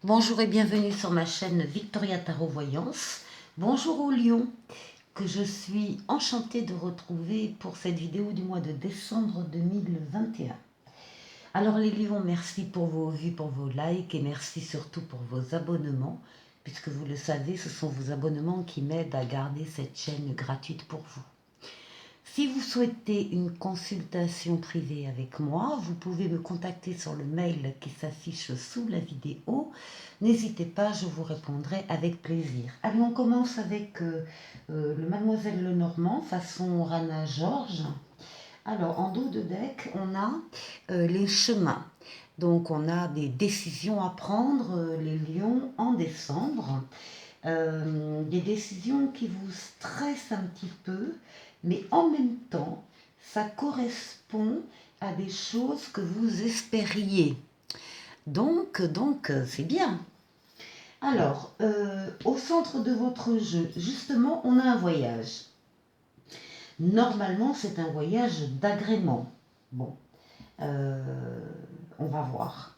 Bonjour et bienvenue sur ma chaîne Victoria Tarot Voyance. Bonjour aux lions que je suis enchantée de retrouver pour cette vidéo du mois de décembre 2021. Alors les lions, merci pour vos vues, pour vos likes et merci surtout pour vos abonnements puisque vous le savez, ce sont vos abonnements qui m'aident à garder cette chaîne gratuite pour vous. Si vous souhaitez une consultation privée avec moi, vous pouvez me contacter sur le mail qui s'affiche sous la vidéo. N'hésitez pas, je vous répondrai avec plaisir. Allez, on commence avec le Mademoiselle Lenormand, façon Rana George. Alors, en dos de deck, on a les chemins. Donc, on a des décisions à prendre, les lions, en décembre. Des décisions qui vous stressent un petit peu, mais en même temps, ça correspond à des choses que vous espériez. Donc c'est bien. Alors, au centre de votre jeu, justement, on a un voyage. Normalement, c'est un voyage d'agrément. Bon, euh, on va voir.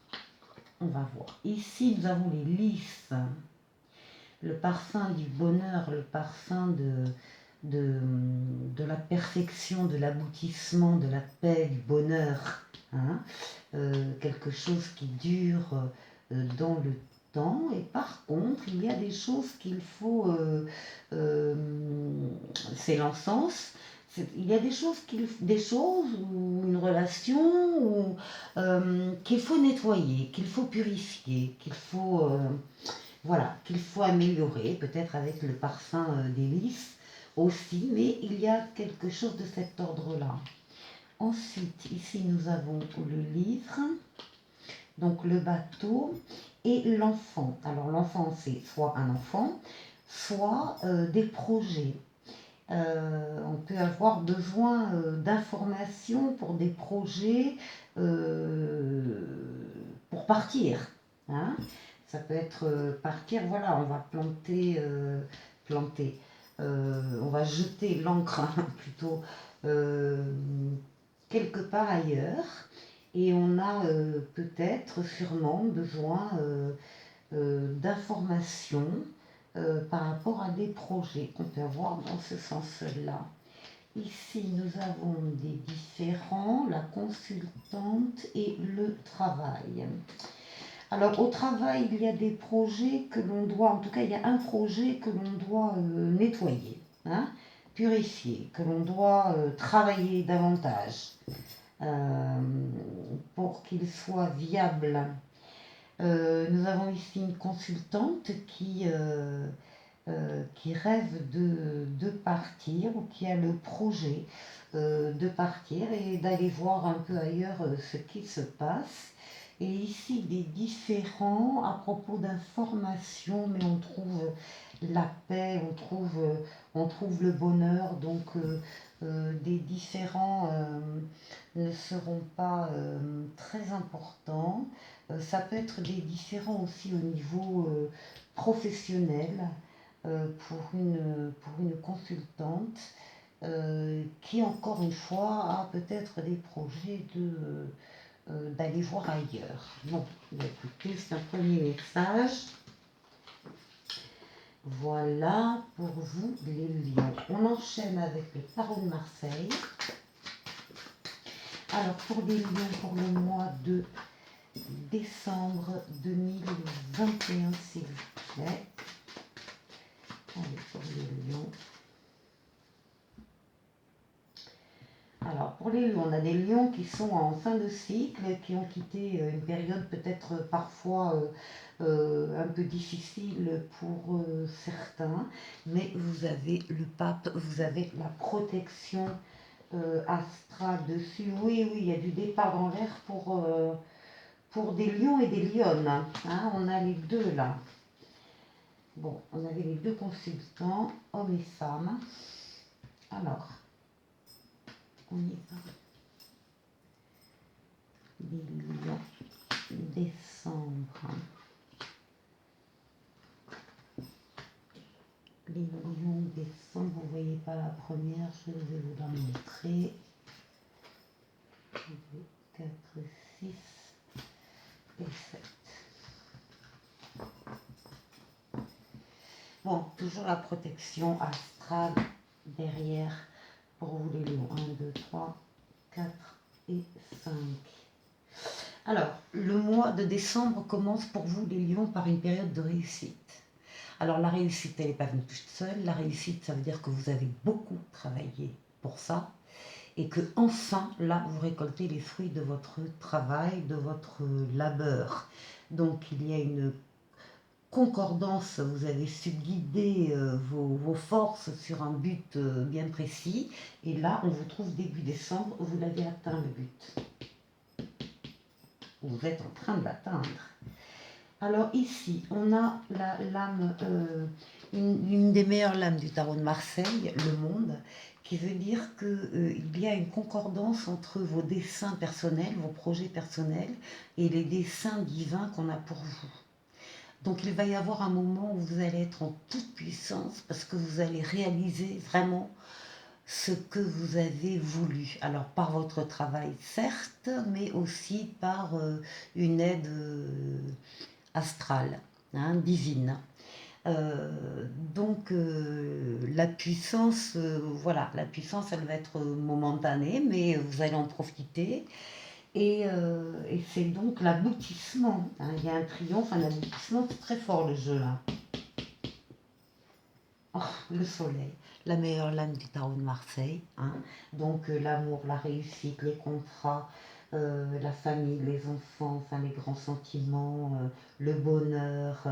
On va voir. Ici, nous avons les lys, le parfum du bonheur, le parfum de la perfection, de l'aboutissement, de la paix, du bonheur. Hein, quelque chose qui dure dans le temps. Et par contre, il y a des choses qu'il faut... euh, c'est l'encens. Il y a des choses ou une relation qu'il faut nettoyer, qu'il faut purifier, qu'il faut améliorer, peut-être avec le parfum des lys aussi, mais il y a quelque chose de cet ordre-là. Ensuite, ici, nous avons le livre, donc le bateau et l'enfant. Alors, l'enfant, c'est soit un enfant, soit des projets. On peut avoir besoin d'informations pour des projets euh, pour partir. Hein. Ça peut être partir, voilà, on va planter, on va jeter l'encre plutôt euh, quelque part ailleurs et on a peut-être sûrement besoin d'informations par rapport à des projets qu'on peut avoir dans ce sens-là. Ici, nous avons des différents, la consultante et le travail. Alors, au travail, il y a des projets que l'on doit, en tout cas, il y a un projet que l'on doit nettoyer, hein, purifier, que l'on doit travailler davantage euh, pour qu'il soit viable. Nous avons ici une consultante qui rêve de partir ou qui a le projet de partir et d'aller voir un peu ailleurs ce qui se passe. Et ici, des différents à propos d'informations, mais on trouve la paix, on trouve le bonheur, donc des différents ne seront pas très importants. Ça peut être des différents aussi au niveau professionnel pour une consultante qui, encore une fois, a peut-être des projets d'aller voir ailleurs. Bon, écoutez, c'est un premier message. Voilà pour vous les lions. On enchaîne avec le tarot de Marseille. Alors pour les lions, pour le mois de décembre 2021, s'il vous plaît. Allez, pour les lions. Alors, pour les lions, on a des lions qui sont en fin de cycle, qui ont quitté une période peut-être parfois un peu difficile pour certains, mais vous avez le pape, vous avez la protection astrale dessus. Oui, oui, il y a du départ en l'air pour des lions et des lionnes. Hein, on a les deux là. Bon, on avait les deux consultants, hommes et femmes. Alors, on y va. Les lions, décembre. Les lions, décembre, vous ne voyez pas la première, je vais vous la montrer. 2, 4, 6 et 7. Bon, toujours la protection astrale derrière pour vous les lions. 1, 2, 3, 4 et 5. Alors, le mois de décembre commence pour vous les lions par une période de réussite. Alors la réussite, elle n'est pas venue toute seule. La réussite, ça veut dire que vous avez beaucoup travaillé pour ça et que enfin, là, vous récoltez les fruits de votre travail, de votre labeur. Donc il y a une concordance, vous avez su guider vos forces sur un but bien précis. Et là, on vous trouve début décembre, vous l'avez atteint le but. Vous êtes en train de l'atteindre. Alors ici, on a la lame, une des meilleures lames du tarot de Marseille, le monde, qui veut dire qu'il y a une concordance entre vos desseins personnels, vos projets personnels, et les desseins divins qu'on a pour vous. Donc il va y avoir un moment où vous allez être en toute puissance parce que vous allez réaliser vraiment ce que vous avez voulu. Alors par votre travail certes, mais aussi par une aide astrale, hein, divine. Donc la puissance, voilà, la puissance elle va être momentanée, mais vous allez en profiter. Et c'est donc l'aboutissement, hein. Il y a un triomphe, un aboutissement, c'est très fort le jeu là. Oh, le soleil, la meilleure lame du tarot de Marseille, hein. Donc l'amour, la réussite, les contrats, la famille, les enfants, enfin les grands sentiments, le bonheur,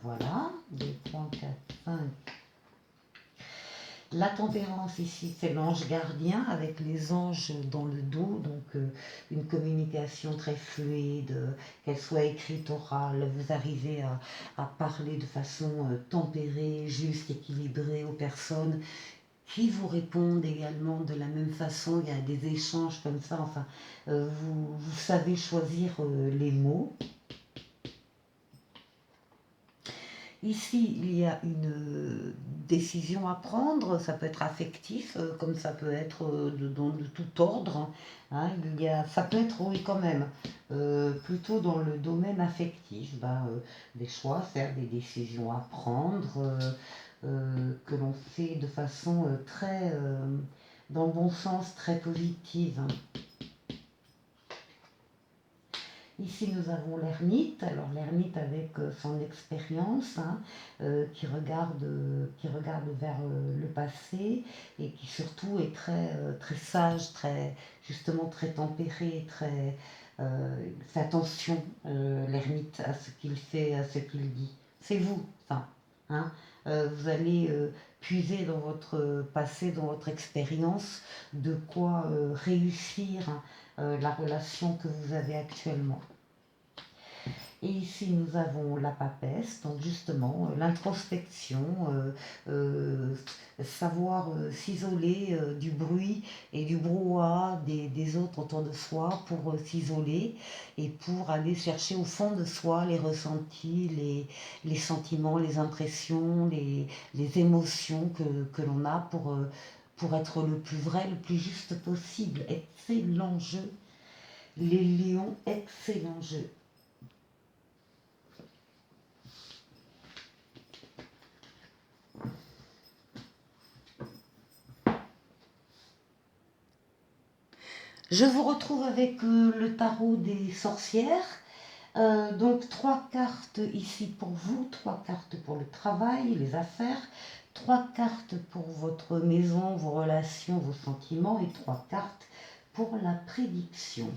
voilà. 2, 3, 4, 5. La tempérance ici, c'est l'ange gardien avec les anges dans le dos, donc une communication très fluide, qu'elle soit écrite, orale, vous arrivez à parler de façon tempérée, juste, équilibrée aux personnes qui vous répondent également de la même façon, il y a des échanges comme ça, enfin, vous savez choisir les mots. Ici, il y a une décision à prendre, ça peut être affectif, comme ça peut être de tout ordre, hein. Ça peut être, oui, quand même, plutôt dans le domaine affectif, des choix, faire des décisions à prendre, que l'on fait de façon très, dans le bon sens, très positive. Ici, nous avons l'ermite. Alors, l'ermite avec son expérience, hein, qui regarde vers le passé et qui surtout est très, très sage, justement très tempéré, il fait attention, l'ermite, à ce qu'il fait, à ce qu'il dit. C'est vous, ça. Hein. Vous allez puiser dans votre passé, dans votre expérience, de quoi réussir la relation que vous avez actuellement. Et ici, nous avons la papesse, donc justement l'introspection, savoir s'isoler du bruit et du brouhaha des autres autour de soi pour s'isoler et pour aller chercher au fond de soi les ressentis, les sentiments, les impressions, les émotions que l'on a pour être le plus vrai, le plus juste possible. Excellent jeu. Les lions, excellent jeu. Je vous retrouve avec le tarot des sorcières. Donc 3 cartes ici pour vous, 3 cartes pour le travail, les affaires, 3 cartes pour votre maison, vos relations, vos sentiments et 3 cartes pour la prédiction.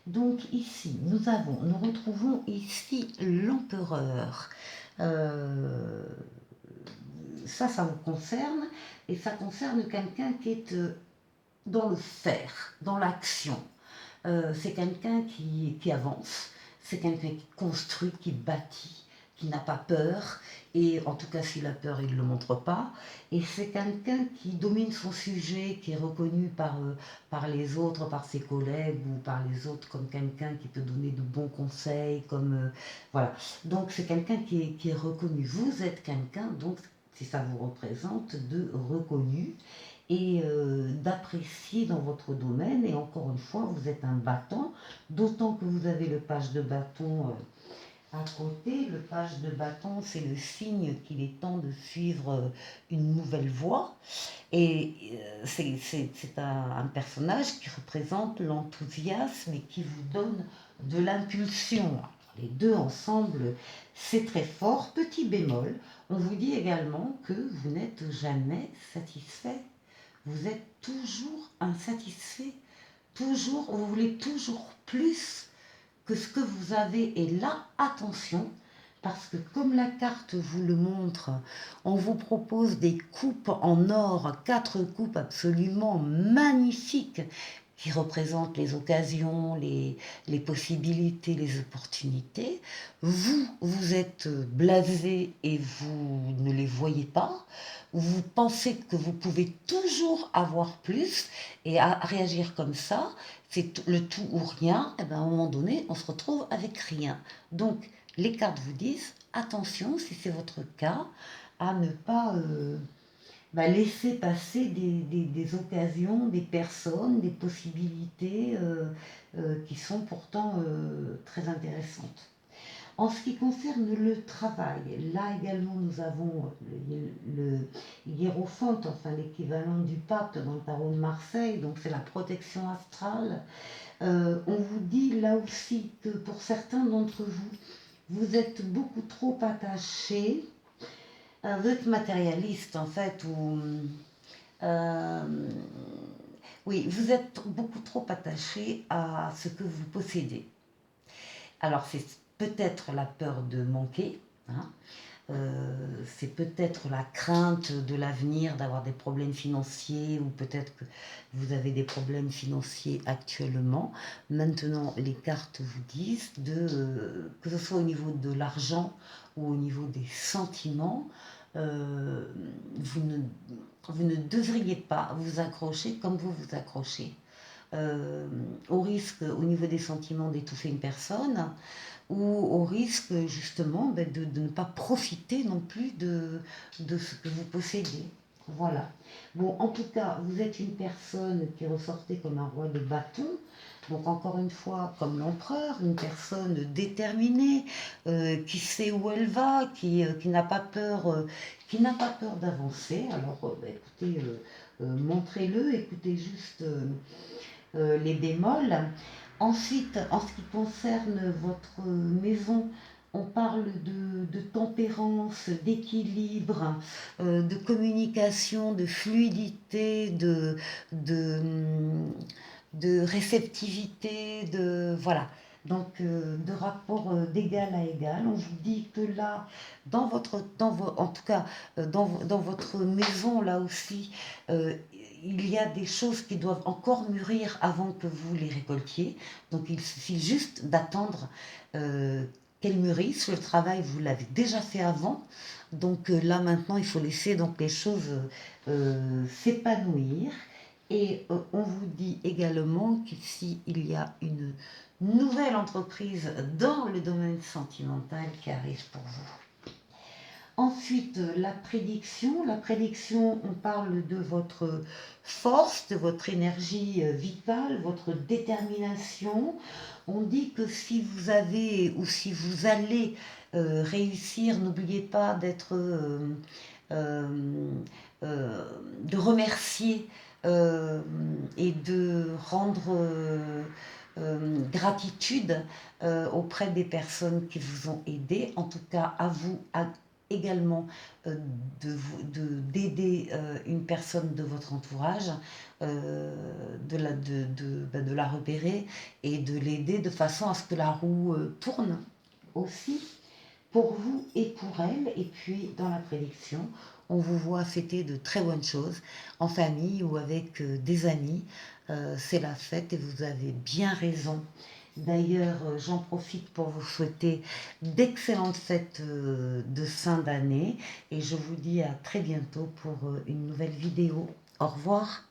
Donc ici, nous retrouvons ici l'empereur. Ça vous concerne et ça concerne quelqu'un qui est dans le faire, dans l'action. C'est quelqu'un qui avance, c'est quelqu'un qui construit, qui bâtit, qui n'a pas peur, et en tout cas s'il a peur, il ne le montre pas, et c'est quelqu'un qui domine son sujet, qui est reconnu par les autres, par ses collègues ou par les autres comme quelqu'un qui peut donner de bons conseils, voilà. Donc c'est quelqu'un qui est reconnu. Vous êtes quelqu'un, donc si ça vous représente, de reconnu et d'apprécier dans votre domaine. Et encore une fois, vous êtes un battant, d'autant que vous avez le page de bâton À côté, le page de bâton, c'est le signe qu'il est temps de suivre une nouvelle voie. Et c'est un personnage qui représente l'enthousiasme et qui vous donne de l'impulsion. Les deux ensemble, c'est très fort. Petit bémol, on vous dit également que vous n'êtes jamais satisfait. Vous êtes toujours insatisfait. Toujours, vous voulez toujours plus que ce que vous avez. Et là, attention, parce que comme la carte vous le montre, on vous propose des coupes en or, 4 coupes absolument magnifiques qui représentent les occasions, les possibilités, les opportunités. Vous, vous êtes blasé et vous ne les voyez pas. Vous pensez que vous pouvez toujours avoir plus et à réagir comme ça, c'est le tout ou rien, et ben à un moment donné, on se retrouve avec rien. Donc, les cartes vous disent, attention, si c'est votre cas, à ne pas laisser passer des occasions, des personnes, des possibilités qui sont pourtant très intéressantes. En ce qui concerne le travail, là également nous avons le hiérophante, enfin l'équivalent du pape dans le tarot de Marseille, donc c'est la protection astrale. On vous dit là aussi que pour certains d'entre vous, vous êtes beaucoup trop attachés, vous êtes matérialiste en fait, ou euh, oui, vous êtes beaucoup trop attaché à ce que vous possédez. Alors c'est peut-être la peur de manquer, hein, c'est peut-être la crainte de l'avenir, d'avoir des problèmes financiers, ou peut-être que vous avez des problèmes financiers actuellement. Maintenant, les cartes vous disent que ce soit au niveau de l'argent ou au niveau des sentiments, euh, vous, ne, vous ne devriez pas vous accrocher comme vous vous accrochez. Au risque, au niveau des sentiments, d'étouffer une personne, ou au risque justement de ne pas profiter non plus de ce que vous possédez. Voilà. Bon, en tout cas, vous êtes une personne qui ressortait comme un roi de bâton. Donc encore une fois, comme l'empereur, une personne déterminée, qui sait où elle va, qui n'a pas peur, d'avancer. Alors, écoutez, montrez-le, écoutez juste les bémols. Ensuite, en ce qui concerne votre maison, on parle de tempérance, d'équilibre, de communication, de fluidité, de, de réceptivité, de voilà. Donc, de rapport d'égal à égal. On vous dit que là, en tout cas, dans votre maison, là aussi, il y a des choses qui doivent encore mûrir avant que vous les récoltiez. Donc, il suffit juste d'attendre qu'elles mûrissent. Le travail, vous l'avez déjà fait avant. Donc, là, maintenant, il faut laisser donc les choses s'épanouir. Et on vous dit également qu'ici, il y a une nouvelle entreprise dans le domaine sentimental qui arrive pour vous. Ensuite, la prédiction. La prédiction, on parle de votre force, de votre énergie vitale, votre détermination. On dit que si vous avez ou si vous allez réussir, n'oubliez pas euh, de remercier et de rendre gratitude auprès des personnes qui vous ont aidé. En tout cas, à vous également d'aider une personne de votre entourage, de la repérer et de l'aider de façon à ce que la roue tourne aussi pour vous et pour elle. Et puis dans la prédiction, on vous voit fêter de très bonnes choses en famille ou avec des amis. C'est la fête et vous avez bien raison. D'ailleurs, j'en profite pour vous souhaiter d'excellentes fêtes de fin d'année et je vous dis à très bientôt pour une nouvelle vidéo. Au revoir.